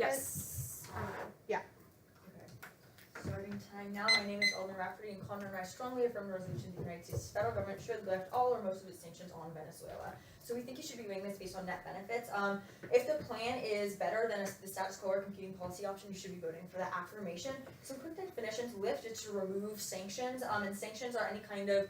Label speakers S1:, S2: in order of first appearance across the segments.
S1: Yes.
S2: Yeah.
S3: Okay. Starting time now. My name is Alden Rafferty, and Connor and I strongly affirm the resolution the United States federal government should lift all or most of its sanctions on Venezuela. So we think you should be doing this based on net benefits. If the plan is better than the status quo or competing policy option, you should be voting for the affirmation. Some quick definitions: lift is to remove sanctions, and sanctions are any kind of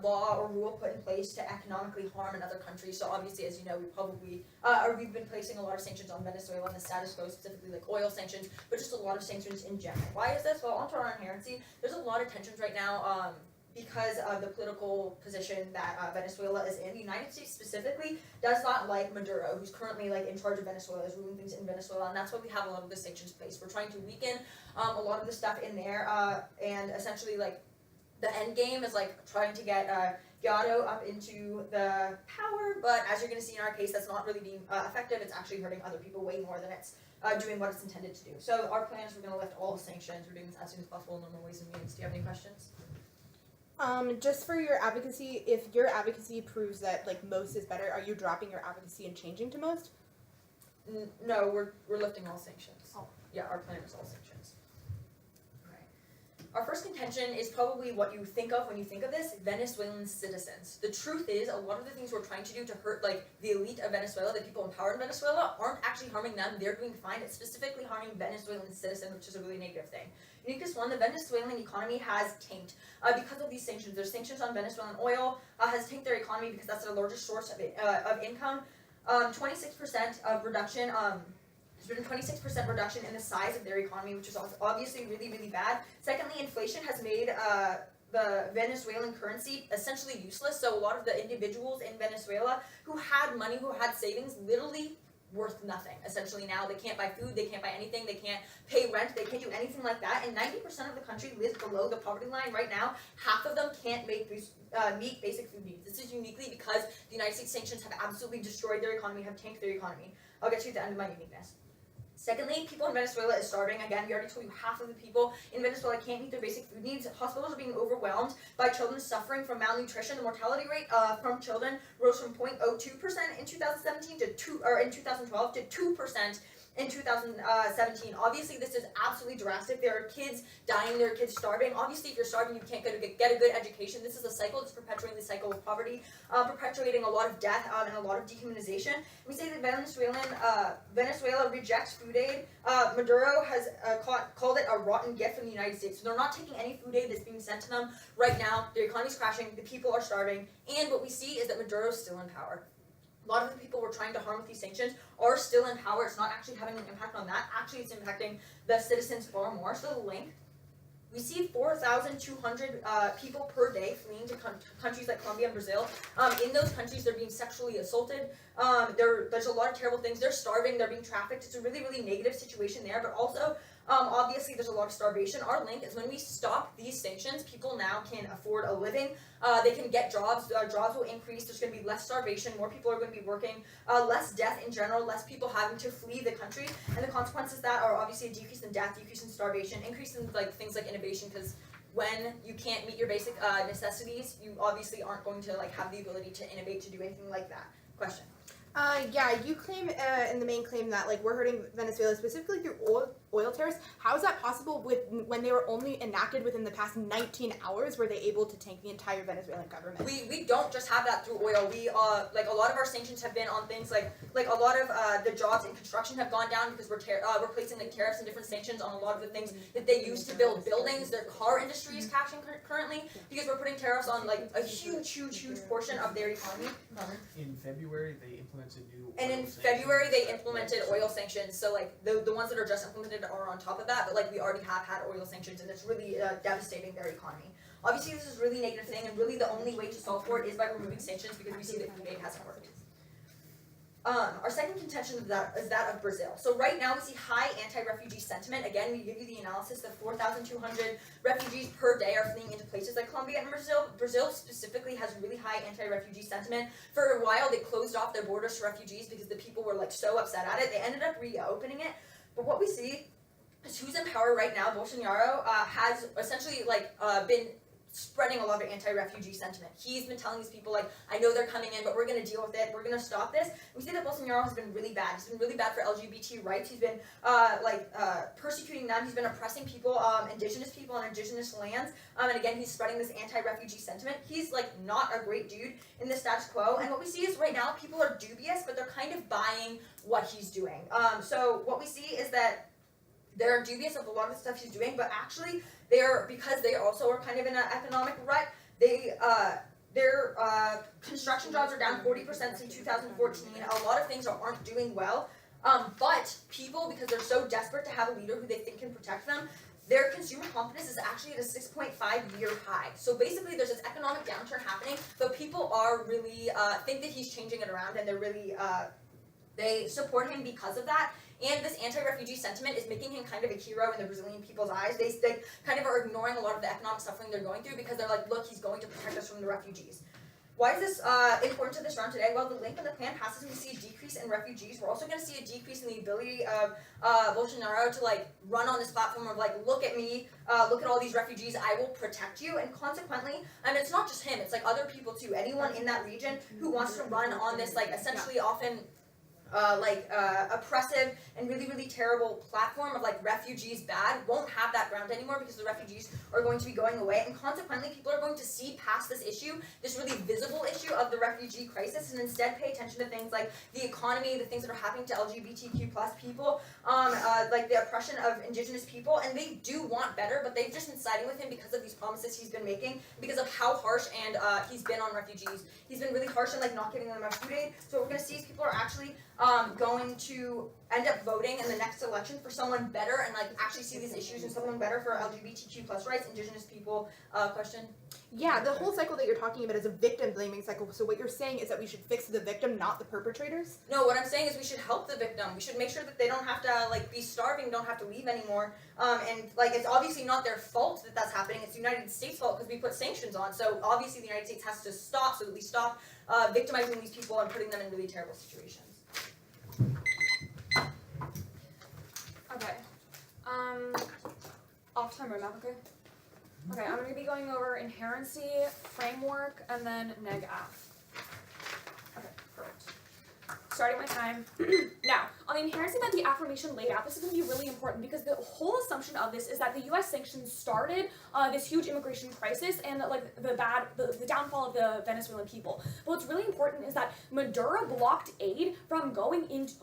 S3: law or rule put in place to economically harm another country. So obviously, as you know, we've been placing a lot of sanctions on Venezuela and the status quo, specifically like oil sanctions, but just a lot of sanctions in general. Why is this? Well, onto our inherency. There's a lot of tensions right now. Because of the political position that Venezuela is in. The United States specifically does not like Maduro, who's currently like in charge of Venezuela, is ruling things in Venezuela, and that's why we have a lot of the sanctions placed. We're trying to weaken a lot of the stuff in there, and essentially like the end game is like trying to get Guaido up into the power, but as you're going to see in our case, that's not really being effective. It's actually hurting other people way more than it's doing what it's intended to do. So our plan is we're going to lift all sanctions. We're doing this as soon as possible in normal ways and means. Do you have any questions?
S2: Just for your advocacy, if your advocacy proves that like most is better, are you dropping your advocacy and changing to most?
S3: No, we're lifting all sanctions.
S2: Oh.
S3: Yeah, our plan is all sanctions. Okay. Our first contention is probably what you think of when you think of this: Venezuelan citizens. The truth is, a lot of the things we're trying to do to hurt like the elite of Venezuela, the people empowered in Venezuela, aren't actually harming them. They're doing fine. It's specifically harming Venezuelan citizens, which is a really negative thing. Uniquest one: the Venezuelan economy has tanked because of these sanctions. There's sanctions on Venezuelan oil, has tanked their economy because that's their largest source of income. 26% of reduction. There's been a 26% reduction in the size of their economy, which is obviously really, really bad. Secondly, inflation has made the Venezuelan currency essentially useless. So a lot of the individuals in Venezuela who had money, who had savings, literally worth nothing. Essentially now they can't buy food, they can't buy anything, they can't pay rent, they can't do anything like that. And 90% of the country lives below the poverty line right now. Half of them can't meet basic food needs. This is uniquely because the United States sanctions have absolutely destroyed their economy, have tanked their economy. I'll get to the end of my uniqueness. Secondly, people in Venezuela is starving. Again, we already told you half of the people in Venezuela can't meet their basic food needs. Hospitals are being overwhelmed by children suffering from malnutrition. The mortality rate from children rose from 0.02% in 2017 in 2012 to 2% in 2017. Obviously, this is absolutely drastic. There are kids dying, there are kids starving. Obviously, if you're starving, you can't get a good education. This is a cycle that's perpetuating the cycle of poverty, perpetuating a lot of death and a lot of dehumanization. We say that Venezuela rejects food aid. Maduro has called it a rotten gift from the United States. So they're not taking any food aid that's being sent to them right now. Their economy's crashing, the people are starving, and what we see is that Maduro's still in power. A lot of the people we're trying to harm with these sanctions are still in power. It's not actually having an impact on that. Actually, it's impacting the citizens far more. So the link, we see 4,200 people per day fleeing to countries like Colombia and Brazil. In those countries, they're being sexually assaulted. There's a lot of terrible things. They're starving. They're being trafficked. It's a really, really negative situation there. But also, obviously, there's a lot of starvation. Our link is when we stop these sanctions, people now can afford a living. They can get jobs. Jobs will increase. There's going to be less starvation. More people are going to be working. Less death in general. Less people having to flee the country. And the consequences of that are obviously a decrease in death, decrease in starvation, increase in like things like innovation. Because when you can't meet your basic necessities, you obviously aren't going to like have the ability to innovate to do anything like that. Question.
S2: Yeah, you claim in the main claim that like we're hurting Venezuela specifically through oil tariffs. How is that possible when they were only enacted within the past 19 hours? Were they able to tank the entire Venezuelan government?
S3: We don't just have that through oil. We like a lot of our sanctions have been on things like a lot of the jobs in construction have gone down because we're placing like tariffs and different sanctions on a lot of the things that they use to build buildings. Their car industry is crashing currently because we're putting tariffs on like a huge portion of their economy.
S4: In February, they implemented new.
S3: And in February, they implemented oil sanctions. So like the ones that are just implemented are on top of that, but like we already have had oil sanctions, and it's really devastating their economy. Obviously, this is a really negative thing, and really the only way to solve for it is by removing sanctions because we see that food aid hasn't worked. Our second contention is that of Brazil. So right now we see high anti-refugee sentiment. Again, we give you the analysis that 4,200 refugees per day are fleeing into places like Colombia and Brazil. Brazil specifically has really high anti-refugee sentiment. For a while, they closed off their borders to refugees because the people were like so upset at it. They ended up reopening it. But what we see is who's in power right now. Bolsonaro has essentially been spreading a lot of anti-refugee sentiment. He's been telling these people, like, I know they're coming in, but we're going to deal with it. We're going to stop this. We see that Bolsonaro has been really bad. He's been really bad for LGBT rights. He's been, persecuting them. He's been oppressing people, indigenous people on indigenous lands. And again, he's spreading this anti-refugee sentiment. He's, like, not a great dude in the status quo. And what we see is right now, people are dubious, but they're kind of buying what he's doing. So what we see is that they're dubious of a lot of the stuff he's doing, but actually because they also are kind of in an economic rut, their construction jobs are down 40% since 2014. A lot of things aren't doing well. But people, because they're so desperate to have a leader who they think can protect them, their consumer confidence is actually at a 6.5-year high. So basically there's this economic downturn happening, but people are really, think that he's changing it around, and they're really, they support him because of that. And this anti-refugee sentiment is making him kind of a hero in the Brazilian people's eyes. They kind of are ignoring a lot of the economic suffering they're going through because they're like, look, he's going to protect us from the refugees. Why is this important to this round today? Well, the link in the plan passes and we see a decrease in refugees. We're also going to see a decrease in the ability of Bolsonaro to like run on this platform of like, look at me, look at all these refugees, I will protect you. And consequently, and it's not just him, it's like other people too. Anyone in that region who wants to run on this like essentially often oppressive and really, really terrible platform of like refugees bad won't have that ground anymore because the refugees are going to be going away, and consequently people are going to see past this issue, this really visible issue of the refugee crisis, and instead pay attention to things like the economy, the things that are happening to LGBTQ plus people, like the oppression of indigenous people, and they do want better, but they've just been siding with him because of these promises he's been making, because of how harsh and he's been on refugees. He's been really harsh and like not giving them enough food aid. So what we're going to see is people are actually going to end up voting in the next election for someone better and like actually see these issues and someone better for LGBTQ plus rights, indigenous people. Question?
S2: Yeah, the whole cycle that you're talking about is a victim blaming cycle. So what you're saying is that we should fix the victim, not the perpetrators?
S3: No, what I'm saying is we should help the victim. We should make sure that they don't have to like be starving, don't have to leave anymore. And like it's obviously not their fault that that's happening. It's the United States' fault because we put sanctions on. So obviously the United States has to stop so that we stop victimizing these people and putting them in really terrible situations.
S1: Okay. Off time roadmap, okay? Okay, I'm going to be going over inherency, framework, and then neg-aff. Okay, perfect. Starting my time. Now, on the inherency that the affirmation laid out, this is going to be really important because the whole assumption of this is that the U.S. sanctions started this huge immigration crisis and like the downfall of the Venezuelan people. But what's really important is that Maduro blocked aid from going into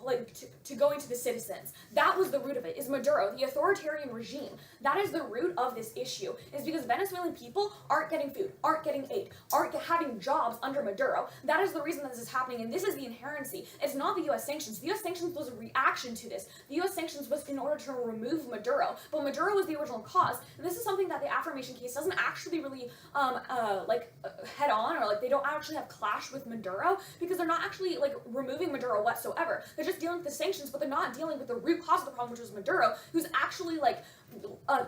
S1: to going to the citizens. That was the root of it. Is Maduro, the authoritarian regime? That is the root of this issue. Is because Venezuelan people aren't getting food, aren't getting aid, aren't having jobs under Maduro. That is the reason that this is happening, and this is the inherency. It's not the U.S. sanctions. The U.S. sanctions was a reaction to this. The U.S. sanctions was in order to remove Maduro, but Maduro was the original cause. And this is something that the affirmation case doesn't actually really head on, or like they don't actually have clash with Maduro because they're not actually like removing Maduro whatsoever. They're just dealing with the sanctions, but they're not dealing with the root cause of the problem, which was Maduro, who's actually like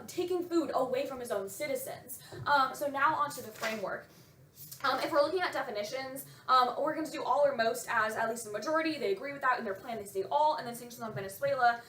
S1: taking food away from his own citizens. So now onto the framework. If we're looking at definitions, we're going to do all or most as at least a majority. They agree with that in their plan. They say all, and then sanctions on Venezuela.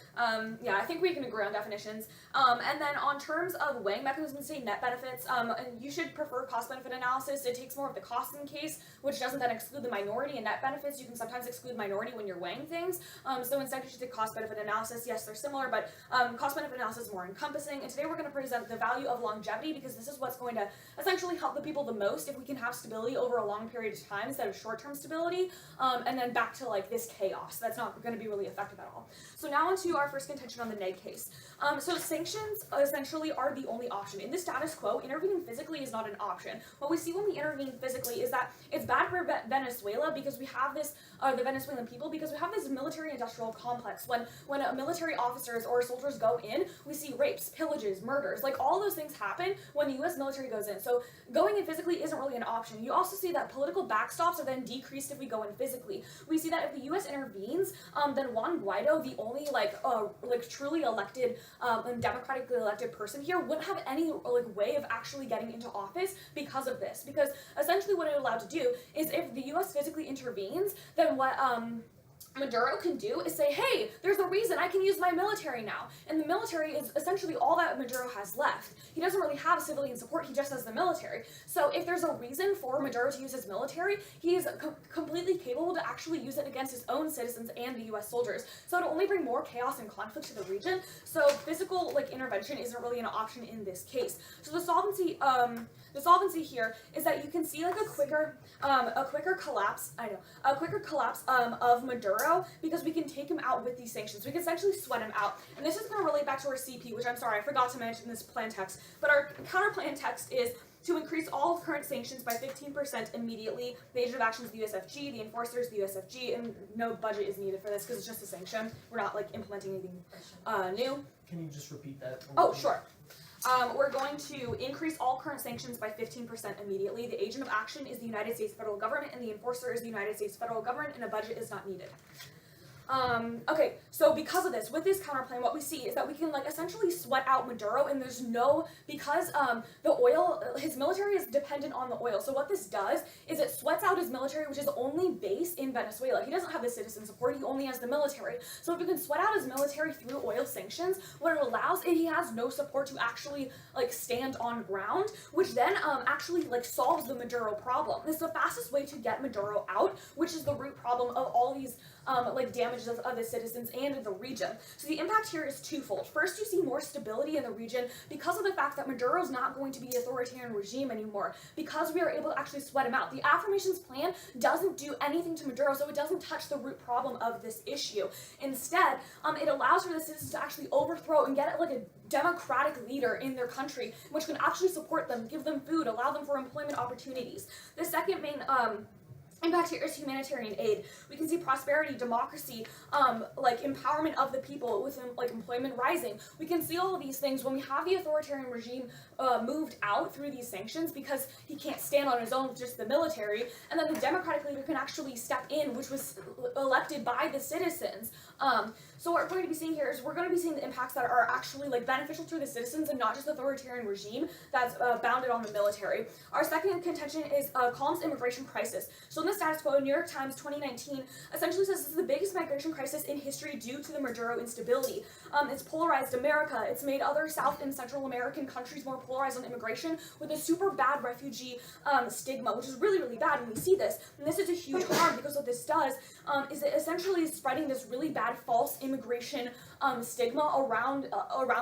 S1: Yeah, I think we can agree on definitions. And then on terms of weighing mechanisms, say net benefits, and you should prefer cost-benefit analysis. It takes more of the cost in case, which doesn't then exclude the minority. And net benefits, you can sometimes exclude minority when you're weighing things. So instead you should take cost-benefit analysis. Yes, they're similar, but cost-benefit analysis is more encompassing. And today we're going to present the value of longevity because this is what's going to essentially help the people the most if we can have stability over a long period of time instead of short-term stability, and then back to like this chaos. That's not going to be really effective at all. So now onto our first contention on the neg case. So sanctions essentially are the only option. In the status quo, intervening physically is not an option. What we see when we intervene physically is that it's bad for Venezuela because we have this, the Venezuelan people, because we have this military-industrial complex. When military officers or soldiers go in, we see rapes, pillages, murders, like all those things happen when the U.S. military goes in. So going in physically isn't really an option. You also see that political backstops are then decreased if we go in physically. We see that if the U.S. intervenes, then Juan Guaido, the only like truly elected and democratically elected person here, wouldn't have any like way of actually getting into office because of this. Because essentially what it allowed to do is if the U.S. physically intervenes, then what Maduro can do is say, hey, there's a reason I can use my military now. And the military is essentially all that Maduro has left. He doesn't really have civilian support, he just has the military. So if there's a reason for Maduro to use his military, he's completely capable to actually use it against his own citizens and the US soldiers. So it'll only bring more chaos and conflict to the region. So physical intervention isn't really an option in this case. So the solvency here is that you can see like a quicker collapse of Maduro, because we can take him out with these sanctions. We can essentially sweat him out. And this is going to relate back to our CP, which I'm sorry, I forgot to mention this plan text. But our counter plan text is to increase all current sanctions by 15% immediately. The agent of action is the USFG, the enforcer is the USFG, and no budget is needed for this because it's just a sanction. We're not like implementing anything new.
S4: Can you just repeat that?
S1: Oh, sure. We're going to increase all current sanctions by 15% immediately. The agent of action is the United States federal government, and the enforcer is the United States federal government, and a budget is not needed. Okay, so because of this, with this counterplan, what we see is that we can like essentially sweat out Maduro, and there's no, because the oil, his military is dependent on the oil. So what this does is it sweats out his military, which is only based in Venezuela. He doesn't have the citizen support, he only has the military. So if you can sweat out his military through oil sanctions, what it allows is he has no support to actually like stand on ground, which then actually like solves the Maduro problem. This is the fastest way to get Maduro out, which is the root problem of all these like damages of the citizens and of the region. So the impact here is twofold. First, you see more stability in the region because of the fact that Maduro is not going to be an authoritarian regime anymore, because we are able to actually sweat him out. The affirmations plan doesn't do anything to Maduro, so it doesn't touch the root problem of this issue. Instead, it allows for the citizens to actually overthrow and get like a democratic leader in their country, which can actually support them, give them food, allow them for employment opportunities. The second main impact here is humanitarian aid. We can see prosperity, democracy, like empowerment of the people with like employment rising. We can see all of these things when we have the authoritarian regime moved out through these sanctions because he can't stand on his own with just the military, and then the democratic leader can actually step in, which was elected by the citizens. So what we're going to be seeing here is we're going to be seeing the impacts that are actually like beneficial to the citizens and not just the authoritarian regime that's bounded on the military. Our second contention is calms immigration crisis. So in the status quo, New York Times 2019 essentially says this is the biggest migration crisis in history due to the Maduro instability. It's polarized America. It's made other South and Central American countries more polarized on immigration with a super bad refugee stigma, which is really, really bad, and we see this. And this is a huge harm because what this does is it essentially is spreading this really bad false immigration stigma around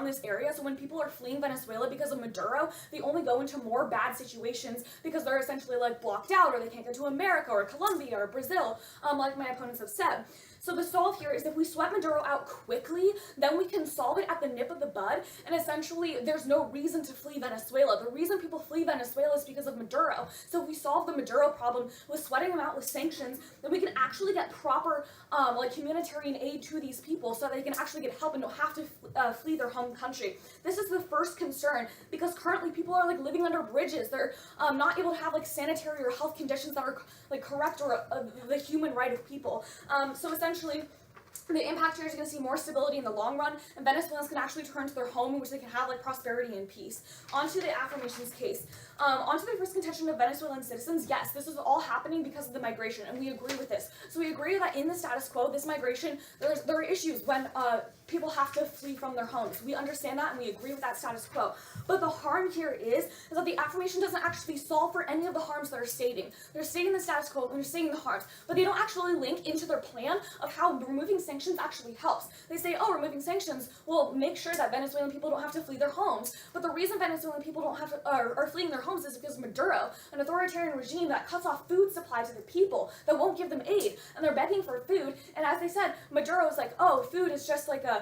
S1: this area. So when people are fleeing Venezuela because of Maduro, they only go into more bad situations because they're essentially like blocked out, or they can't go to America or Colombia or Brazil, like my opponents have said. So the solve here is if we sweat Maduro out quickly, then we can solve it at the nip of the bud, and essentially there's no reason to flee Venezuela. The reason people flee Venezuela is because of Maduro. So if we solve the Maduro problem with sweating them out with sanctions, then we can actually get proper like humanitarian aid to these people so that they can actually get help and don't have to flee their home country. This is the first concern, because currently people are like living under bridges. They're not able to have like sanitary or health conditions that are like correct or the human right of people. So essentially the impact here is you're going to see more stability in the long run, and Venezuelans can actually turn to their home in which they can have like prosperity and peace. On to the affirmations case. On to the first contention of Venezuelan citizens. Yes, this is all happening because of the migration, and we agree with this. So we agree that in the status quo, this migration, there are issues when people have to flee from their homes. We understand that, and we agree with that status quo. But the harm here is that the affirmation doesn't actually solve for any of the harms that are stating. They're stating the status quo, and they're stating the harms, but they don't actually link into their plan of how removing sanctions actually helps. They say, oh, removing sanctions will make sure that Venezuelan people don't have to flee their homes. But the reason Venezuelan people don't have to, are fleeing their homes is because Maduro, an authoritarian regime that cuts off food supply to the people, that won't give them aid, and they're begging for food. And as they said, Maduro is like, oh, food is just like a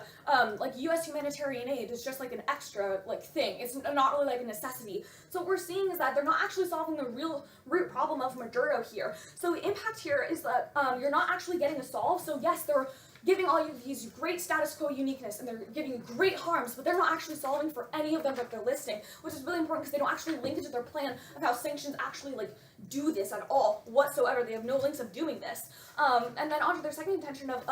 S1: like U.S. humanitarian aid is just like an extra like thing. It's not really like a necessity. So what we're seeing is that they're not actually solving the real root problem of Maduro here. So the impact here is that you're not actually getting a solve. So yes, they're giving all of these great status quo uniqueness, and they're giving great harms, but they're not actually solving for any of them that they're listing, which is really important because they don't actually link it to their plan of how sanctions actually like do this at all whatsoever. They have no links of doing this. And then on to their second intention of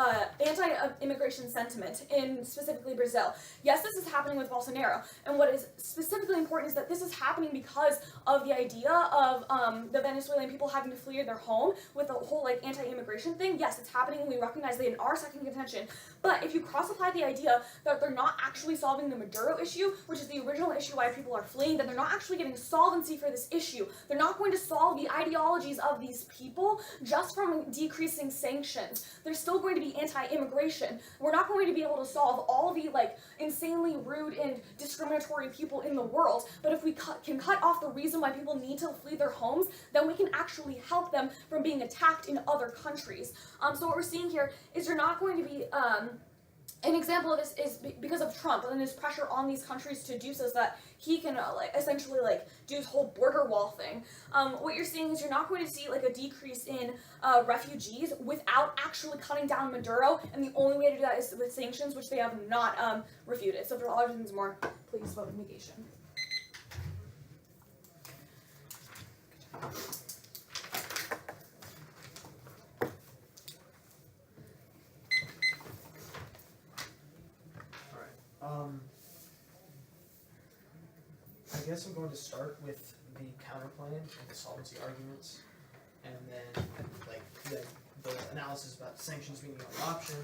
S1: anti-immigration sentiment in specifically Brazil. Yes, this is happening with Bolsonaro, and what is specifically important is that this is happening because of the idea of the Venezuelan people having to flee their home with the whole like anti-immigration thing. Yes, it's happening, and we recognize that in our second contention. But if you cross-apply the idea that they're not actually solving the Maduro issue, which is the original issue why people are fleeing, that they're not actually getting solvency for this issue, they're not going to solve the ideologies of these people just from decreasing sanctions. There's still going to be anti-immigration. We're not going to be able to solve all the like insanely rude and discriminatory people in the world, but if we can cut off the reason why people need to flee their homes, then we can actually help them from being attacked in other countries. So what we're seeing here is you're not going to be an example of this is because of Trump and his pressure on these countries to do so that he can essentially do his whole border wall thing. What you're seeing is you're not going to see like a decrease in refugees without actually cutting down Maduro, and the only way to do that is with sanctions, which they have not refuted. So for all other things more, please vote negation.
S4: I guess I'm going to start with the counterplan and the solvency arguments, and then like the analysis about sanctions being the only option,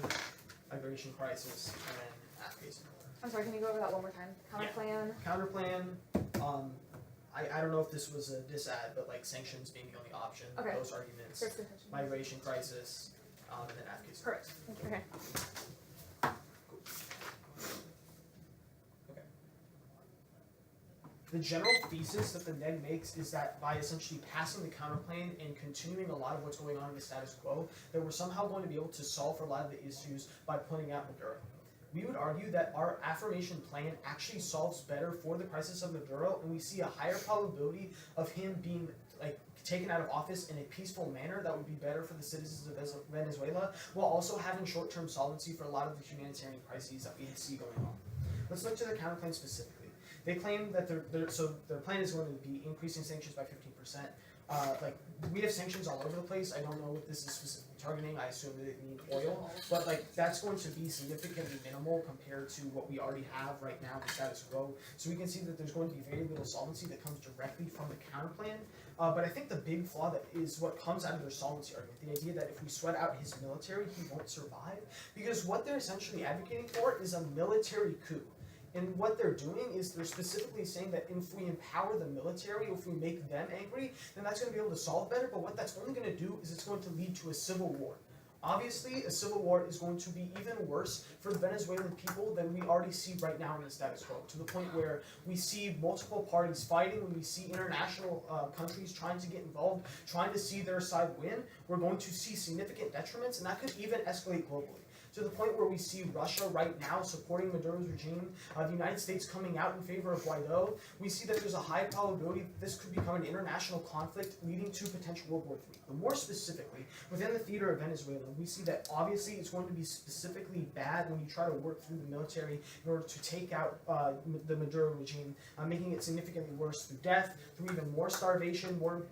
S4: migration crisis, and then AFCA's.
S1: I'm sorry, can you go over that one more time? Counterplan.
S4: Counterplan. I don't know if this was a dis-ad, but like sanctions being the only option.
S1: Okay.
S4: Those arguments. Migration crisis, and then AFCA's.
S1: Correct. Thank you. Okay.
S4: The general thesis that the neg makes is that by essentially passing the counterplan and continuing a lot of what's going on in the status quo, that we're somehow going to be able to solve for a lot of the issues by putting out Maduro. We would argue that our affirmation plan actually solves better for the crisis of Maduro, and we see a higher probability of him being taken out of office in a peaceful manner that would be better for the citizens of Venezuela, while also having short-term solvency for a lot of the humanitarian crises that we see going on. Let's look to the counterplan specifically. They claim that their plan is going to be increasing sanctions by 15%. We have sanctions all over the place. I don't know what this is specifically targeting. I assume that it means oil, but that's going to be significantly minimal compared to what we already have right now, the status quo. So we can see that there's going to be very little solvency that comes directly from the counterplan. But I think the big flaw that is what comes out of their solvency argument, the idea that if we sweat out his military, he won't survive, because what they're essentially advocating for is a military coup. And what they're doing is they're specifically saying that if we empower the military, if we make them angry, then that's going to be able to solve better. But what that's only going to do is it's going to lead to a civil war. Obviously, a civil war is going to be even worse for the Venezuelan people than we already see right now in the status quo, to the point where we see multiple parties fighting, when we see international countries trying to get involved, trying to see their side win. We're going to see significant detriments, and that could even escalate globally. To the point where we see Russia right now supporting Maduro's regime, the United States coming out in favor of Guaido. We see that there's a high probability that this could become an international conflict leading to potential World War III. But more specifically, within the theater of Venezuela, we see that obviously it's going to be specifically bad when you try to work through the military in order to take out the Maduro regime, making it significantly worse through death, through even more starvation, more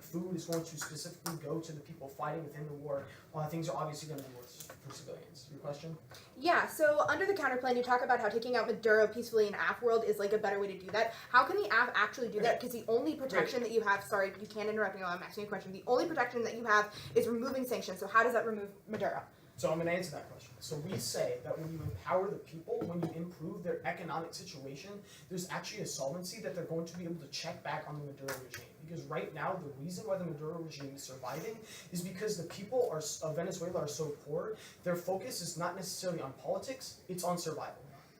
S4: food is going to specifically go to the people fighting within the war. Things are obviously going to be worse for civilians. Your question?
S2: Yeah, so under the counterplan, you talk about how taking out Maduro peacefully in AF world is a better way to do that. How can the AF actually do that? Because the only protection that you have, sorry, you can't interrupt me while I'm asking you a question. The only protection that you have is removing sanctions. So how does that remove Maduro?
S4: So I'm going to answer that question. So we say that when you empower the people, when you improve their economic situation, there's actually a solvency that they're going to be able to check back on the Maduro regime. Because right now, the reason why the Maduro regime is surviving is because the people of Venezuela are so poor. Their focus is not necessarily on politics, it's on survival.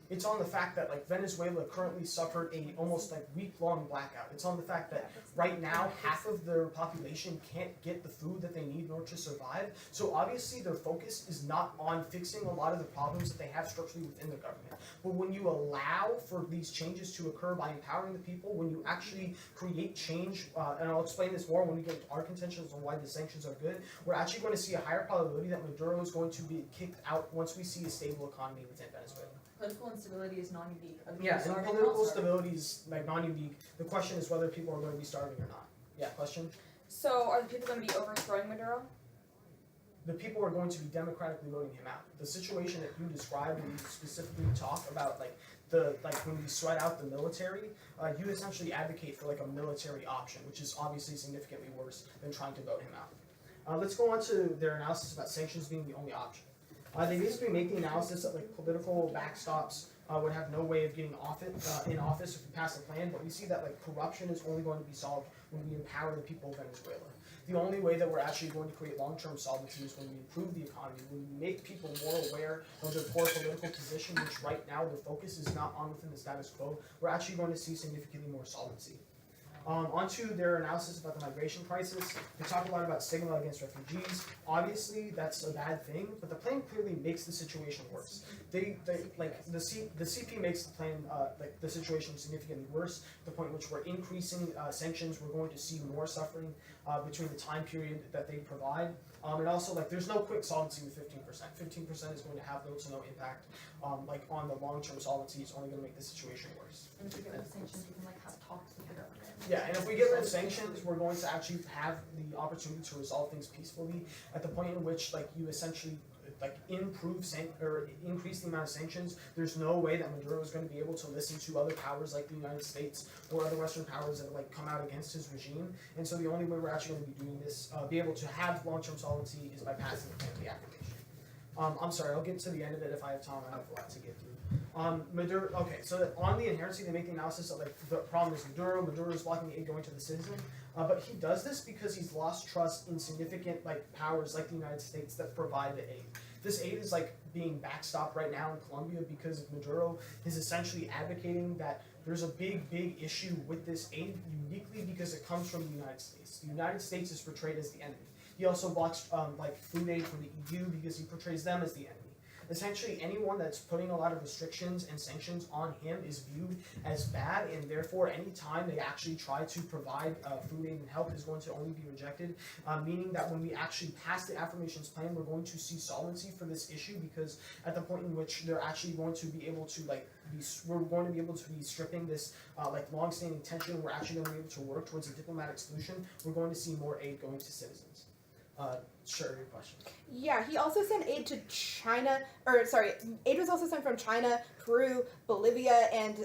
S4: It's on the fact that Venezuela currently suffered a almost week-long blackout. It's on the fact that right now half of their population can't get the food that they need in order to survive. So obviously their focus is not on fixing a lot of the problems that they have structurally within the government. But when you allow for these changes to occur by empowering the people, when you actually create change, and I'll explain this more when we get to our contentions on why the sanctions are good, we're actually going to see a higher probability that Maduro is going to be kicked out once we see a stable economy within Venezuela.
S3: Political instability is non-unique.
S4: Yeah, and political stability is non-unique. The question is whether people are going to be starving or not. Yeah, question?
S1: So are the people going to be overthrowing Maduro?
S4: The people are going to be democratically voting him out. The situation that you described when you specifically talk about when we sweat out the military, you essentially advocate for like a military option, which is obviously significantly worse than trying to vote him out. Let's go on to their analysis about sanctions being the only option. They basically make the analysis that like political backstops would have no way of getting in office if we pass the plan, but we see that like corruption is only going to be solved when we empower the people of Venezuela. The only way that we're actually going to create long-term solvency is when we improve the economy, when we make people more aware of their poor political position, which right now their focus is not on within the status quo. We're actually going to see significantly more solvency. Onto their analysis about the migration crisis. They talk a lot about stigma against refugees. Obviously, that's a bad thing, but the plan clearly makes the situation worse. The CP makes the plan the situation significantly worse. To the point in which we're increasing sanctions, we're going to see more suffering between the time period that they provide. And also, there's no quick solvency with 15%. 15% is going to have little to no impact on the long-term solvency. It's only going to make the situation worse.
S1: And if we get rid of sanctions, we can have talks with the government.
S4: Yeah, and if we get rid of sanctions, we're going to actually have the opportunity to resolve things peacefully at the point in which you essentially increase the amount of sanctions. There's no way that Maduro is going to be able to listen to other powers like the United States or other Western powers that come out against his regime. And so the only way we're actually going to be doing this, be able to have long-term solvency, is by passing the plan of the activation. I'm sorry, I'll get to the end of it if I have time. I have a lot to get through. Maduro. Okay, so on the inherency, they make the analysis that the problem is Maduro. Maduro is blocking the aid going to the citizen, but he does this because he's lost trust in significant powers like the United States that provide the aid. This aid is being backstopped right now in Colombia because Maduro is essentially advocating that there's a big issue with this aid, uniquely because it comes from the United States. The United States is portrayed as the enemy. He also blocks food aid from the EU because he portrays them as the enemy. Essentially, anyone that's putting a lot of restrictions and sanctions on him is viewed as bad, and therefore any time they actually try to provide food aid and help is going to only be rejected, meaning that when we actually pass the affirmations plan, we're going to see solvency for this issue, because at the point in which they're actually going to be able to we're going to be able to be stripping this long-standing tension, we're actually going to be able to work towards a diplomatic solution, we're going to see more aid going to citizens. Sure, your question.
S2: Yeah, he also sent aid to China, aid was also sent from China, Peru, Bolivia, and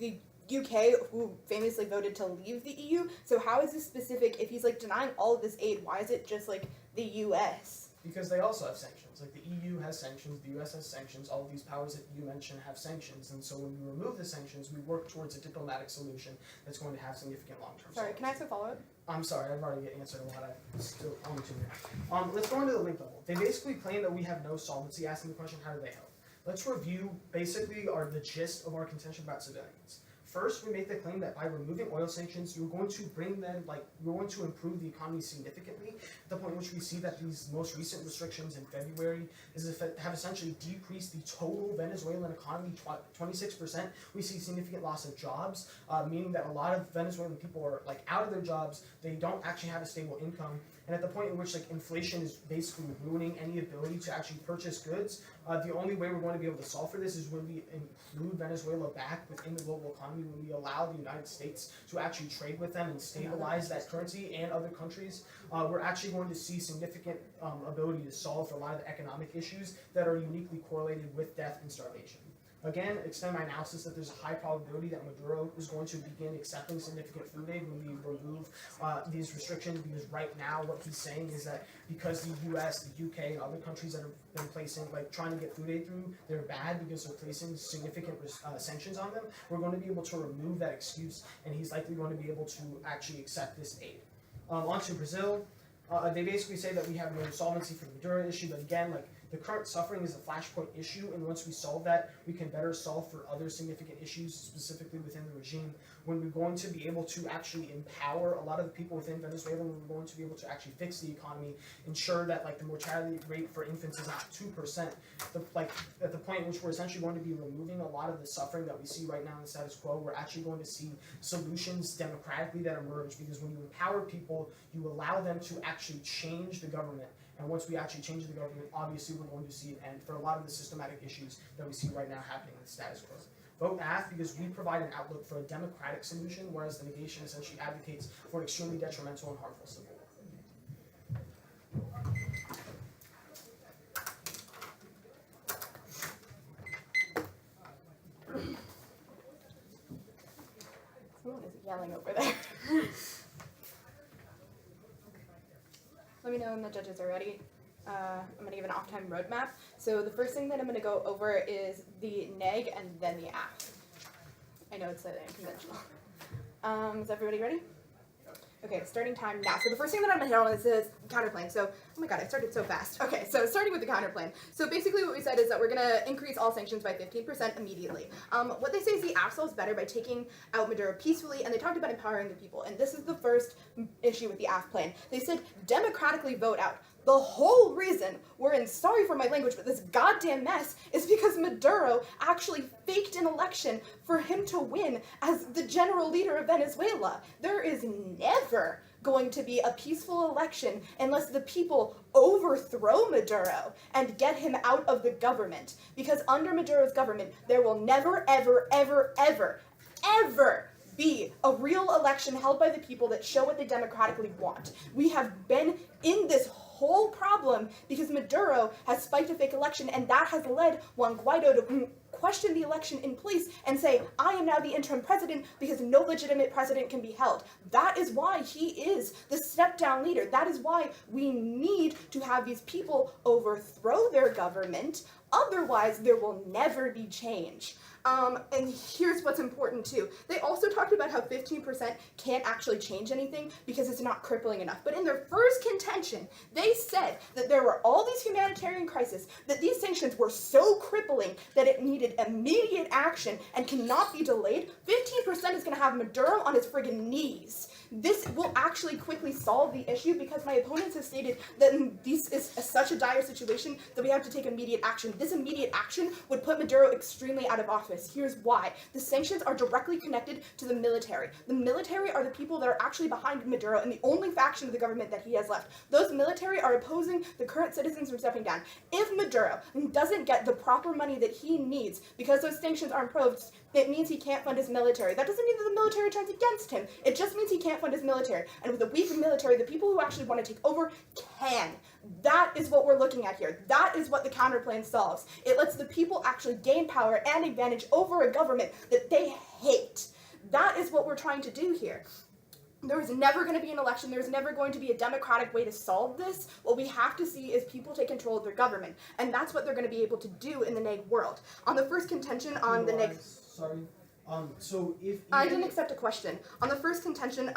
S2: the UK, who famously voted to leave the EU. So how is this specific? If he's denying all of this aid, why is it just the US?
S4: Because they also have sanctions. The EU has sanctions, the US has sanctions, all of these powers that you mentioned have sanctions, and so when we remove the sanctions, we work towards a diplomatic solution that's going to have significant long-term
S2: Sorry,
S4: solvency.
S2: can I ask a follow-up?
S4: I'm sorry, I've already answered a lot. I still only 2 minutes. Let's go into the link level. They basically claim that we have no solvency. Asking the question, how do they help? Let's review basically the gist of our contention about civilians. First, we make the claim that by removing oil sanctions, you're going to bring them, you're going to improve the economy significantly, at the point in which we see that these most recent restrictions in February have essentially decreased the total Venezuelan economy 26%. We see significant loss of jobs, meaning that a lot of Venezuelan people are out of their jobs, they don't actually have a stable income, and at the point in which inflation is basically ruining any ability to actually purchase goods, the only way we're going to be able to solve for this is when we include Venezuela back within the global economy, when we allow the United States to actually trade with them and stabilize that currency and other countries. We're actually going to see significant ability to solve for a lot of the economic issues that are uniquely correlated with death and starvation. Again, extend my analysis that there's a high probability that Maduro is going to begin accepting significant food aid when we remove these restrictions, because right now what he's saying is that because the US, the UK, and other countries that have been placing, trying to get food aid through, they're bad because they're placing significant sanctions on them, we're going to be able to remove that excuse, and he's likely going to be able to actually accept this aid. On to Brazil. They basically say that we have no solvency for the Maduro issue, but again, the current suffering is a flashpoint issue, and once we solve that, we can better solve for other significant issues, specifically within the regime, when we're going to be able to actually empower a lot of the people within Venezuela, when we're going to be able to actually fix the economy, ensure that the mortality rate for infants is at 2%, at the point in which we're essentially going to be removing a lot of the suffering that we see right now in the status quo. We're actually going to see solutions democratically that emerge, because when you empower people, you allow them to actually change the government. And once we actually change the government, obviously we're going to see an end for a lot of the systematic issues that we see right now happening in the status quo. Vote AF because we provide an outlook for a democratic solution, whereas the negation essentially advocates for an extremely detrimental and harmful civil war.
S2: Someone is yelling over there. Let me know when the judges are ready. I'm going to give an off-time roadmap. So the first thing that I'm going to go over is the neg and then the af. I know it's unconventional. Is everybody ready? Okay, starting time now. So the first thing that I'm going to hit on is the counterplan. So, oh my god, I started so fast. Okay, so starting with the counterplan. So basically what we said is that we're going to increase all sanctions by 15% immediately. What they say is the af solves better by taking out Maduro peacefully, and they talked about empowering the people. And this is the first issue with the af plan. They said democratically vote out. The whole reason we're in, sorry for my language, but this goddamn mess is because Maduro actually faked an election for him to win as the general leader of Venezuela. There is never going to be a peaceful election unless the people overthrow Maduro and get him out of the government. Because under Maduro's government, there will never, ever, ever, ever, ever be a real election held by the people that show what they democratically want. We have been in this whole problem because Maduro has spiked a fake election, and that has led Juan Guaido to question the election in place and say, I am now the interim president because no legitimate president can be held. That is why he is the step-down leader. That is why we need to have these people overthrow their government. Otherwise, there will never be change. And here's what's important too. They also talked about how 15% can't actually change anything because it's not crippling enough. But in their first contention, they said that there were all these humanitarian crises, that these sanctions were so crippling that it needed immediate action and cannot be delayed. 15% is going to have Maduro on his friggin' knees. This will actually quickly solve the issue because my opponents have stated that this is such a dire situation that we have to take immediate action. This immediate action would put Maduro extremely out of office. Here's why. The sanctions are directly connected to the military. The military are the people that are actually behind Maduro and the only faction of the government that he has left. Those military are opposing the current citizens from stepping down. If Maduro doesn't get the proper money that he needs because those sanctions are imposed, it means he can't fund his military. That doesn't mean that the military turns against him. It just means he can't fund his military. And with a weak military, the people who actually want to take over can. That is what we're looking at here. That is what the counterplan solves. It lets the people actually gain power and advantage over a government that they hate. That is what we're trying to do here. There is never going to be an election. There's never going to be a democratic way to solve this. What we have to see is people take control of their government. And that's what they're going to be able to do in the neg world. On the first contention on the neg...
S4: Sorry. So if
S2: I didn't accept a question. On the first contention,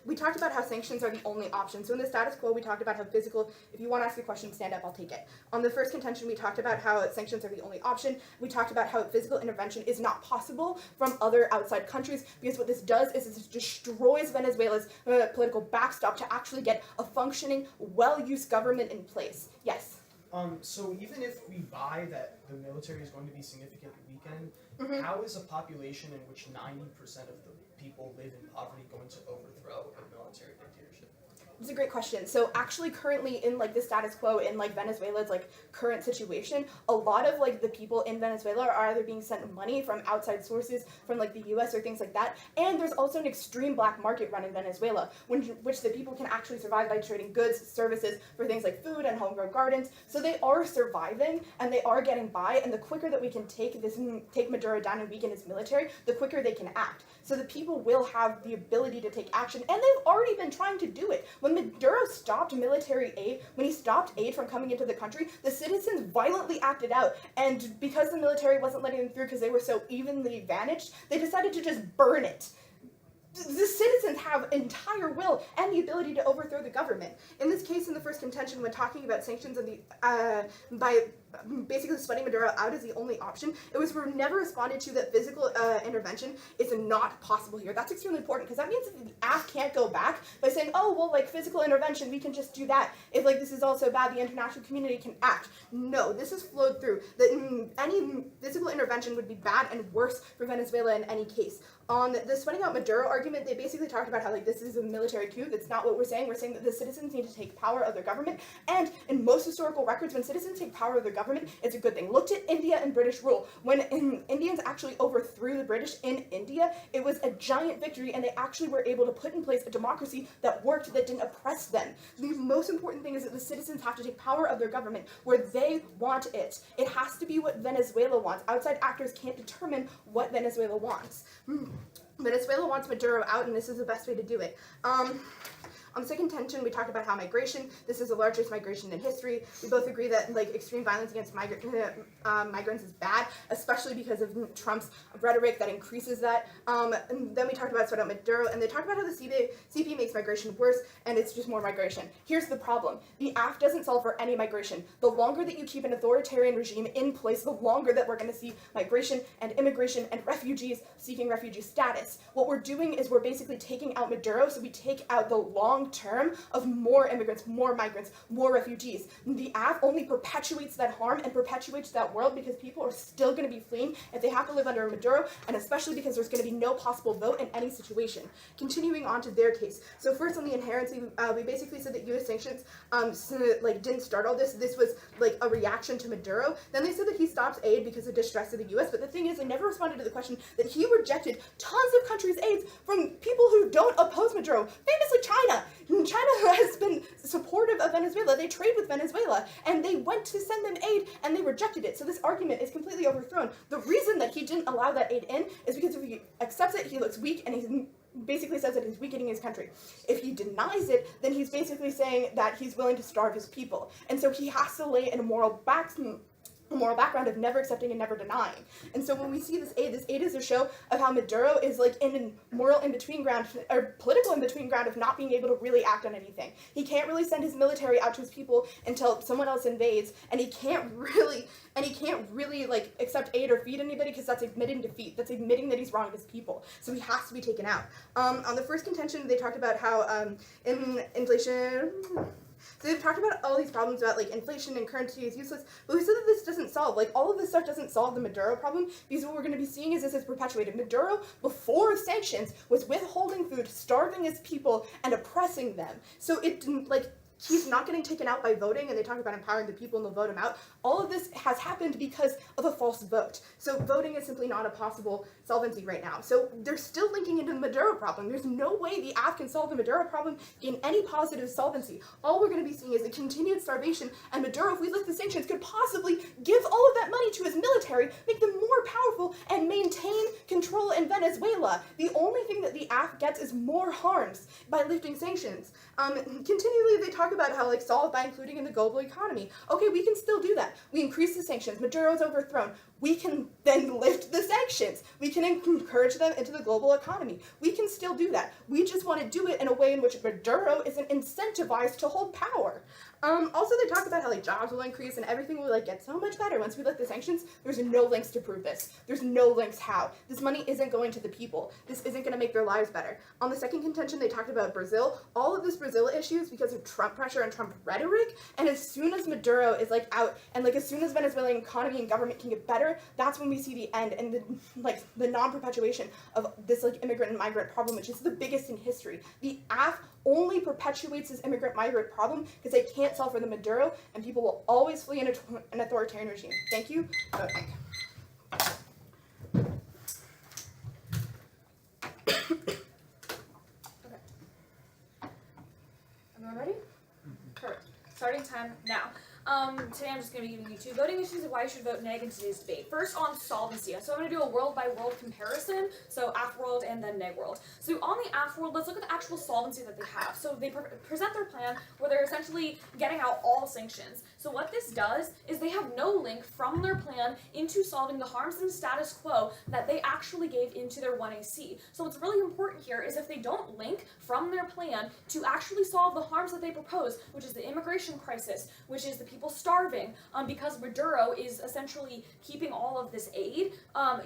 S2: we talked about how sanctions are the only option. So in the status quo, we talked about how physical, if you want to ask a question, stand up, I'll take it. On the first contention, we talked about how sanctions are the only option. We talked about how physical intervention is not possible from other outside countries because what this does is it destroys Venezuela's political backstop to actually get a functioning, well-used government in place. Yes?
S4: So even if we buy that the military is going to be significantly weakened, how is a population in which 90% of the people live in poverty going to overthrow a military dictatorship?
S2: It's a great question. So actually currently in like the status quo in like Venezuela's like current situation, a lot of like the people in Venezuela are either being sent money from outside sources from like the US or things like that. And there's also an extreme black market run in Venezuela, which the people can actually survive by trading goods, services for things like food and homegrown gardens. So they are surviving and they are getting by. And the quicker that we can take Maduro down and weaken his military, the quicker they can act. So the people will have the ability to take action, and they've already been trying to do it. When Maduro stopped military aid, when he stopped aid from coming into the country, the citizens violently acted out, and because the military wasn't letting them through because they were so evenly advantaged, they decided to just burn it. The citizens have entire will and the ability to overthrow the government. In this case, in the first contention, when talking about sanctions and by basically sweating Maduro out as the only option, it was never responded to that physical intervention is not possible here. That's extremely important because that means that the AF can't go back by saying, oh, well, like physical intervention, we can just do that. If like this is also bad, the international community can act. No, this has flowed through. That any physical intervention would be bad and worse for Venezuela in any case. On the sweating out Maduro argument, they basically talked about how like this is a military coup. That's not what we're saying. We're saying that the citizens need to take power of their government. And in most historical records, when citizens take power of their government, government, it's a good thing. Look to India and British rule. When Indians actually overthrew the British in India, it was a giant victory, and they actually were able to put in place a democracy that worked, that didn't oppress them. The most important thing is that the citizens have to take power of their government where they want it. It has to be what Venezuela wants. Outside actors can't determine what Venezuela wants. Venezuela wants Maduro out, and this is the best way to do it. On the second tension, we talked about how migration, this is the largest migration in history. We both agree that like extreme violence against migrants is bad, especially because of Trump's rhetoric that increases that. And then we talked about Maduro, and they talked about how the CP makes migration worse, and it's just more migration. Here's the problem. The AF doesn't solve for any migration. The longer that you keep an authoritarian regime in place, the longer that we're going to see migration and immigration and refugees seeking refugee status. What we're doing is we're basically taking out Maduro, so we take out the long term of more immigrants, more migrants, more refugees. The AF only perpetuates that harm and perpetuates that world because people are still going to be fleeing if they have to live under Maduro, and especially because there's going to be no possible vote in any situation. Continuing on to their case. So first on the inherency, we basically said that U.S. sanctions didn't start all this. This was like a reaction to Maduro. Then they said that he stopped aid because of distress of the U.S., but the thing is they never responded to the question that he rejected tons of countries' aids from people who don't oppose Maduro, famously China. China has been supportive of Venezuela. They trade with Venezuela, and they went to send them aid, and they rejected it. So this argument is completely overthrown. The reason that he didn't allow that aid in is because if he accepts it, he looks weak, and he basically says that he's weakening his country. If he denies it, then he's basically saying that he's willing to starve his people. And so he has to lay in a moral background of never accepting and never denying. And so when we see this aid is a show of how Maduro is like in a moral in-between ground, or political in-between ground of not being able to really act on anything. He can't really send his military out to his people until someone else invades, and he can't really like accept aid or feed anybody because that's admitting defeat. That's admitting that he's wrong of his people. So he has to be taken out. On the first contention, they talked about how inflation. So they've talked about all these problems about like inflation and currency is useless, but we said that this doesn't solve, like all of this stuff doesn't solve the Maduro problem, because what we're going to be seeing is this is perpetuated. Maduro, before sanctions, was withholding food, starving his people, and oppressing them. So it didn't, like, he's not getting taken out by voting, and they talk about empowering the people and they'll vote him out. All of this has happened because of a false vote. So voting is simply not a possible solvency right now. So they're still linking into the Maduro problem. There's no way the AF can solve the Maduro problem in any positive solvency. All we're going to be seeing is a continued starvation, and Maduro, if we lift the sanctions, could possibly give all of that money to his military, make them more powerful, and maintain control in Venezuela. The only thing that the AF gets is more harms by lifting sanctions. Continually, they talk about how, like, solve by including in the global economy. Okay, we can still do that. We increase the sanctions. Maduro's overthrown. We can then lift the sanctions. We can encourage them into the global economy. We can still do that. We just want to do it in a way in which Maduro isn't incentivized to hold power. Also, they talk about how like jobs will increase and everything will like get so much better once we lift the sanctions. There's no links to prove this. There's no links how. This money isn't going to the people. This isn't going to make their lives better. On the second contention, they talked about Brazil. All of this Brazil issue is because of Trump pressure and Trump rhetoric. And as soon as Maduro is like out, and like as soon as Venezuelan economy and government can get better, that's when we see the end and the non-perpetuation of this like immigrant and migrant problem, which is the biggest in history. The AF only perpetuates this immigrant-migrant problem because they can't solve for the Maduro, and people will always flee an authoritarian regime. Thank you. Okay.
S1: Everyone ready? Perfect. Starting time now. Today I'm just going to be giving you 2 voting issues of why you should vote neg in today's debate. First on solvency. So I'm going to do a world-by-world comparison, so AF world and then neg world. So on the AF world, let's look at the actual solvency that they have. So they present their plan where they're essentially getting out all sanctions. So what this does is they have no link from their plan into solving the harms and status quo that they actually gave into their 1AC. So what's really important here is if they don't link from their plan to actually solve the harms that they propose, which is the immigration crisis, which is the people starving, because Maduro is essentially keeping all of this aid,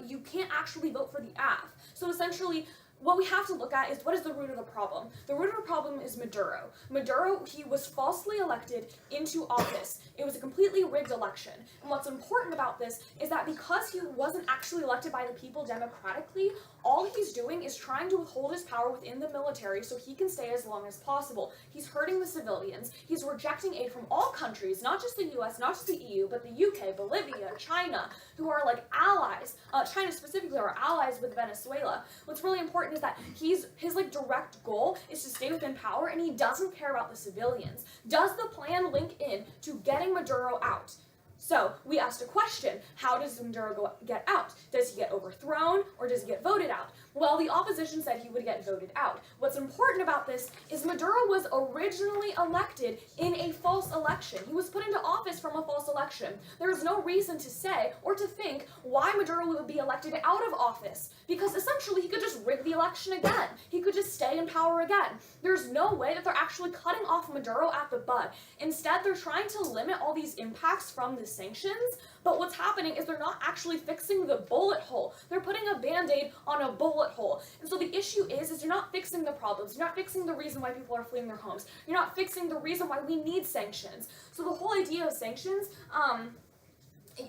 S1: you can't actually vote for the AF. So essentially, what we have to look at is what is the root of the problem. The root of the problem is Maduro. Maduro, he was falsely elected into office. It was a completely rigged election. And what's important about this is that because he wasn't actually elected by the people democratically, all he's doing is trying to withhold his power within the military so he can stay as long as possible. He's hurting the civilians. He's rejecting aid from all countries, not just the US, not just the EU, but the UK, Bolivia, China, who are like allies. China specifically are allies with Venezuela. What's really important is that his like direct goal is to stay within power, and he doesn't care about the civilians. Does the plan link in to getting Maduro out? So we asked a question: how does Maduro get out? Does he get overthrown or does he get voted out? Well, the opposition said he would get voted out. What's important about this is Maduro was originally elected in a false election. He was put into office from a false election. There is no reason to say or to think why Maduro would be elected out of office, because essentially he could just rig the election again. He could just stay in power again. There's no way that they're actually cutting off Maduro at the bud. Instead, they're trying to limit all these impacts from the sanctions, but what's happening is they're not actually fixing the bullet hole. They're putting a band-aid on a bullet hole. And so the issue is you're not fixing the problems. You're not fixing the reason why people are fleeing their homes. You're not fixing the reason why we need sanctions. So the whole idea of sanctions,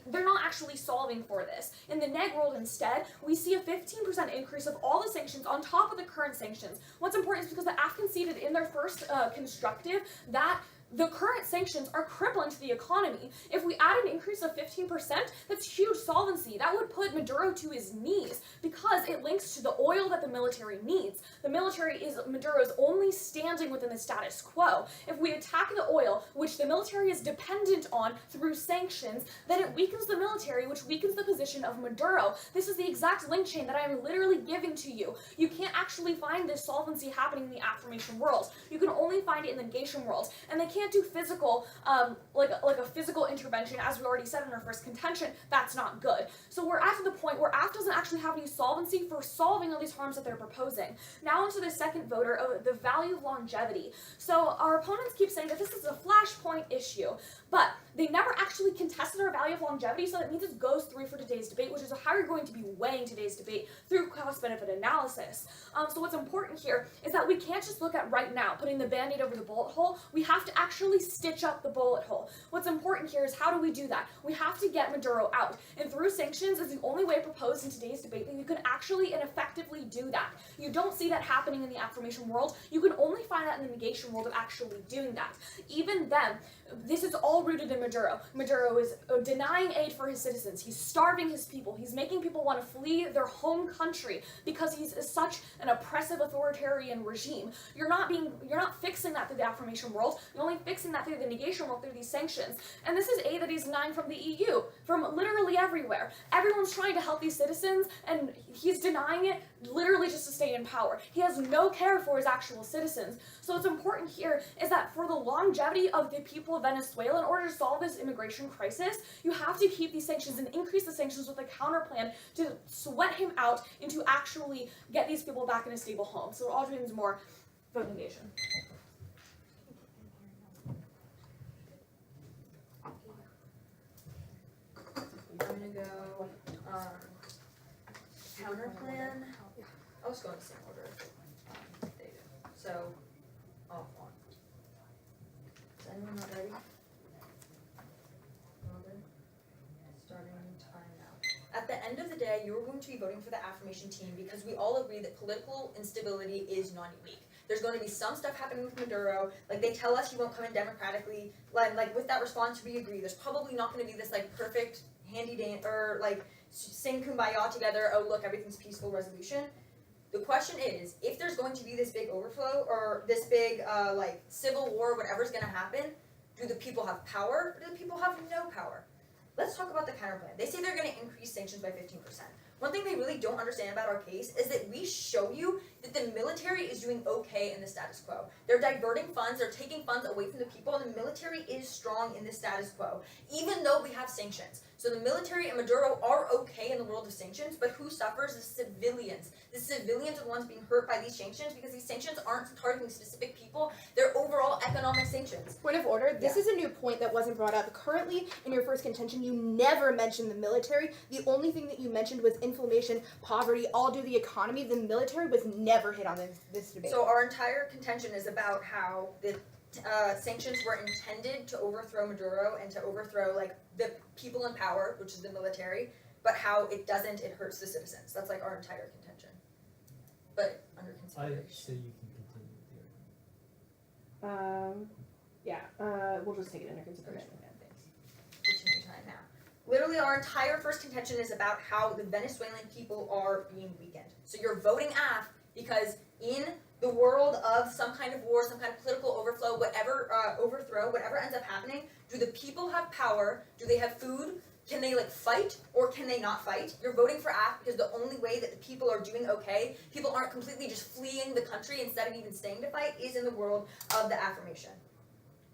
S1: they're not actually solving for this. In the neg world instead, we see a 15% increase of all the sanctions on top of the current sanctions. What's important is because the Afghans stated in their first constructive that the current sanctions are crippling to the economy. If we add an increase of 15%, that's huge solvency. That would put Maduro to his knees because it links to the oil that the military needs. The military is Maduro's only standing within the status quo. If we attack the oil, which the military is dependent on through sanctions, then it weakens the military, which weakens the position of Maduro. This is the exact link chain that I am literally giving to you. You can't actually find this solvency happening in the affirmation world. You can only find it in the negation world. And they can't do physical, like a physical intervention, as we already said in our first contention. That's not good. So we're at the point where AF doesn't actually have any solvency for solving all these harms that they're proposing. Now onto the second voter of the value of longevity. So our opponents keep saying that this is a flashpoint issue, but they never actually contested our value of longevity, so that means it goes through for today's debate, which is how you're going to be weighing today's debate through cost-benefit analysis. So what's important here is that we can't just look at right now, putting the band-aid over the bullet hole. We have to actually stitch up the bullet hole. What's important here is how do we do that? We have to get Maduro out, and through sanctions is the only way proposed in today's debate that you can actually and effectively do that. You don't see that happening in the affirmation world. You can only find that in the negation world of actually doing that. Even then, this is all rooted in Maduro. Maduro is denying aid for his citizens. He's starving his people. He's making people want to flee their home country because he's such an oppressive authoritarian regime. You're not fixing that through the affirmation world. You're only fixing that through the negation world, through these sanctions. And this is aid that he's denying from the EU, from literally everywhere. Everyone's trying to help these citizens, and he's denying it literally just to stay in power. He has no care for his actual citizens. So what's important here is that for the longevity of the people of Venezuela, in order to solve this immigration crisis, you have to keep these sanctions and increase the sanctions with a counter plan to sweat him out and to actually get these people back in a stable home. So all means more vote negation.
S3: I'm gonna go counter plan. I'll just go in the same order. There you go. So off one. Is anyone not ready? All good? Starting time now. At the end of the day, you're going to be voting for the affirmation team because we all agree that political instability is non-unique. There's going to be some stuff happening with Maduro, like they tell us he won't come in democratically. Like with that response, we agree. There's probably not going to be this like perfect handy dance or like sing kumbaya together. Oh look, everything's peaceful resolution. The question is, if there's going to be this big overflow or this big like civil war, whatever's going to happen, do the people have power or do the people have no power? Let's talk about the counter plan. They say they're going to increase sanctions by 15%. One thing they really don't understand about our case is that we show you that the military is doing okay in the status quo. They're diverting funds, they're taking funds away from the people, and the military is strong in the status quo, even though we have sanctions. So the military and Maduro are okay in the world of sanctions, but who suffers? The civilians. The civilians are the ones being hurt by these sanctions because these sanctions aren't targeting specific people, they're overall economic sanctions.
S2: Point of order, this is a new point that wasn't brought up. Currently, in your first contention, you never mentioned the military. The only thing that you mentioned was inflammation, poverty, all due to the economy. The military was never hit on this debate.
S3: So our entire contention is about how the sanctions were intended to overthrow Maduro and to overthrow like the people in power, which is the military, but how it doesn't, it hurts the citizens. That's like our entire contention. but under
S5: I
S3: consideration.
S5: say you can continue with the argument.
S6: We'll just take it under consideration.
S3: Reaching your time now. Literally, our entire first contention is about how the Venezuelan people are being weakened. So you're voting AF because in the world of some kind of war, some kind of political overflow, overthrow, whatever ends up happening, do the people have power? Do they have food? Can they fight or can they not fight? You're voting for AF because the only way that the people are doing okay, people aren't completely just fleeing the country instead of even staying to fight, is in the world of the affirmation.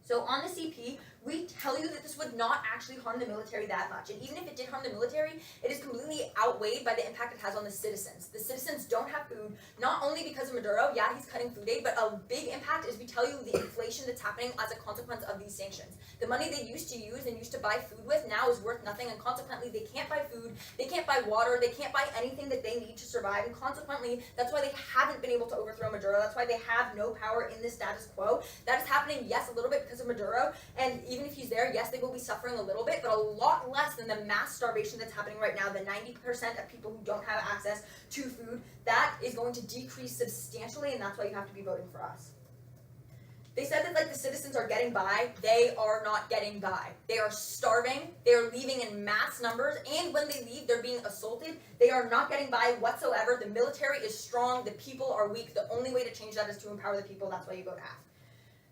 S3: So on the CP, we tell you that this would not actually harm the military that much. And even if it did harm the military, it is completely outweighed by the impact it has on the citizens. The citizens don't have food, not only because of Maduro, yeah, he's cutting food aid, but a big impact is we tell you the inflation that's happening as a consequence of these sanctions. The money they used to use and used to buy food with now is worth nothing, and consequently they can't buy food, they can't buy water, they can't buy anything that they need to survive, and consequently that's why they haven't been able to overthrow Maduro. That's why they have no power in the status quo. That is happening, yes, a little bit because of Maduro, and even if he's there, yes, they will be suffering a little bit, but a lot less than the mass starvation that's happening right now, the 90% of people who don't have access to food. That is going to decrease substantially, and that's why you have to be voting for us. They said that the citizens are getting by. They are not getting by. They are starving. They are leaving in mass numbers, and when they leave, they're being assaulted. They are not getting by whatsoever. The military is strong. The people are weak. The only way to change that is to empower the people. That's why you vote AF.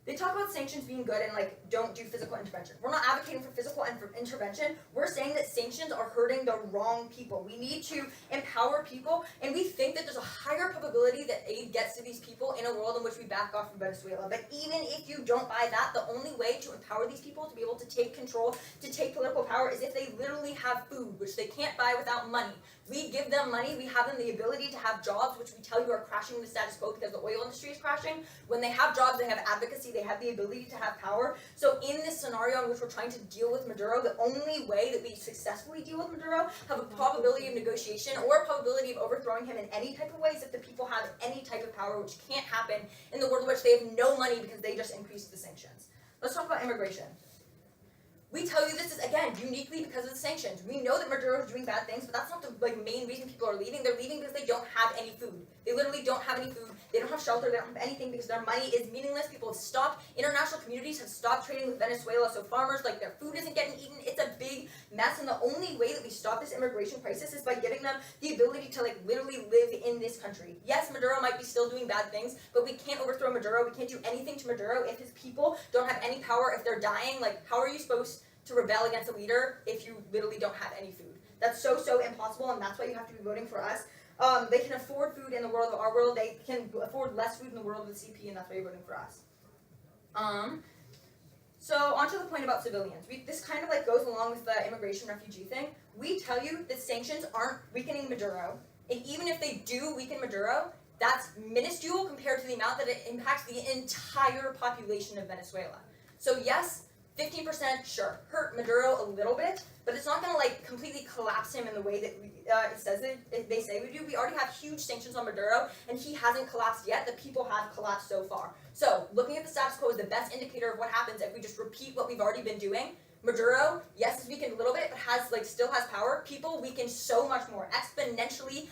S3: They talk about sanctions being good and don't do physical intervention. We're not advocating for physical intervention. We're saying that sanctions are hurting the wrong people. We need to empower people, and we think that there's a higher probability that aid gets to these people in a world in which we back off from Venezuela. But even if you don't buy that, the only way to empower these people to be able to take control, to take political power, is if they literally have food, which they can't buy without money. We give them money, we have them the ability to have jobs, which we tell you are crashing the status quo because the oil industry is crashing. When they have jobs, they have advocacy, they have the ability to have power. So in this scenario in which we're trying to deal with Maduro, the only way that we successfully deal with Maduro, have a probability of negotiation or a probability of overthrowing him in any type of way, is if the people have any type of power, which can't happen in the world in which they have no money because they just increased the sanctions. Let's talk about immigration. We tell you this is, again, uniquely because of the sanctions. We know that Maduro is doing bad things, but that's not the main reason people are leaving. They're leaving because they don't have any food. They literally don't have any food. They don't have shelter. They don't have anything because their money is meaningless. People have stopped. International communities have stopped trading with Venezuela, so farmers, their food isn't getting eaten. It's a big mess, and the only way that we stop this immigration crisis is by giving them the ability to, literally live in this country. Yes, Maduro might be still doing bad things, but we can't overthrow Maduro. We can't do anything to Maduro if his people don't have any power, if they're dying. How are you supposed to rebel against a leader if you literally don't have any food? That's so impossible, and that's why you have to be voting for us. They can afford food in the world of our world. They can afford less food in the world of the CP, and that's why you're voting for us. So on to the point about civilians. This kind of goes along with the immigration refugee thing. We tell you that sanctions aren't weakening Maduro, and even if they do weaken Maduro, that's minuscule compared to the amount that it impacts the entire population of Venezuela. So yes, 15%, sure, hurt Maduro a little bit, but it's not going to completely collapse him in the way that it says that they say we do. We already have huge sanctions on Maduro, and he hasn't collapsed yet. The people have collapsed so far. So looking at the status quo is the best indicator of what happens if we just repeat what we've already been doing. Maduro, yes, is weakened a little bit, but still has power. People weaken so much more, exponentially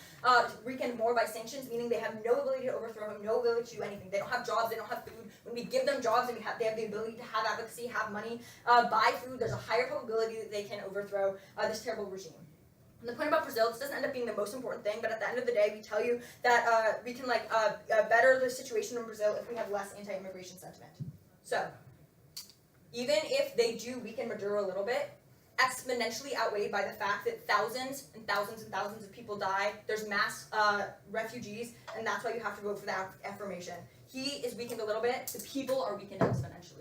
S3: weakened more by sanctions, meaning they have no ability to overthrow him, no ability to do anything. They don't have jobs, they don't have food. When we give them jobs and they have the ability to have advocacy, have money, buy food, there's a higher probability that they can overthrow this terrible regime. And the point about Brazil, this doesn't end up being the most important thing, but at the end of the day, we tell you that we can better the situation in Brazil if we have less anti-immigration sentiment. So, even if they do weaken Maduro a little bit, exponentially outweighed by the fact that thousands and thousands and thousands of people die, there's mass refugees, and that's why you have to vote for that affirmation. He is weakened a little bit, the people are weakened exponentially.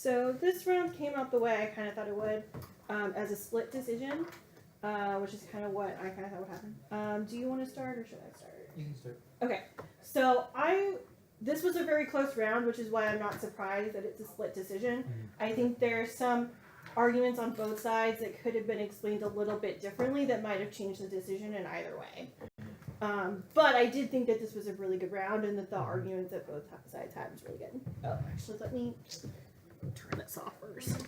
S6: So this round came out the way I kind of thought it would, as a split decision, which is kind of what I kind of thought would happen. Do you want to start or should I start?
S7: You can start.
S6: Okay, so this was a very close round, which is why I'm not surprised that it's a split decision. I think there's some arguments on both sides that could have been explained a little bit differently that might have changed the decision in either way. But I did think that this was a really good round and that the arguments that both sides had was really good. Oh, actually, let me turn this off first.